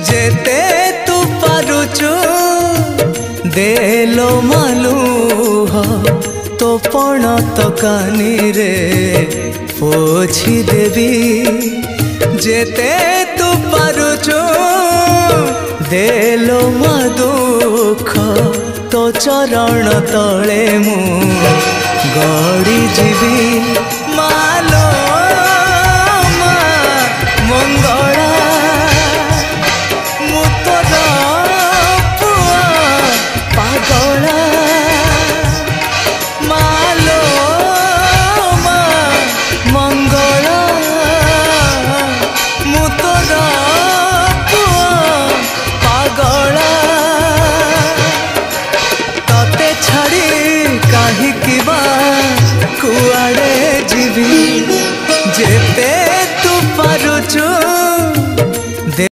जेते तू पारुचु देलो मालूह तो पण तो कानी रे पोछी देवी जेते तू पारुचु देलो मा दुख तो चरण तले मु गड़ी जीवी मालो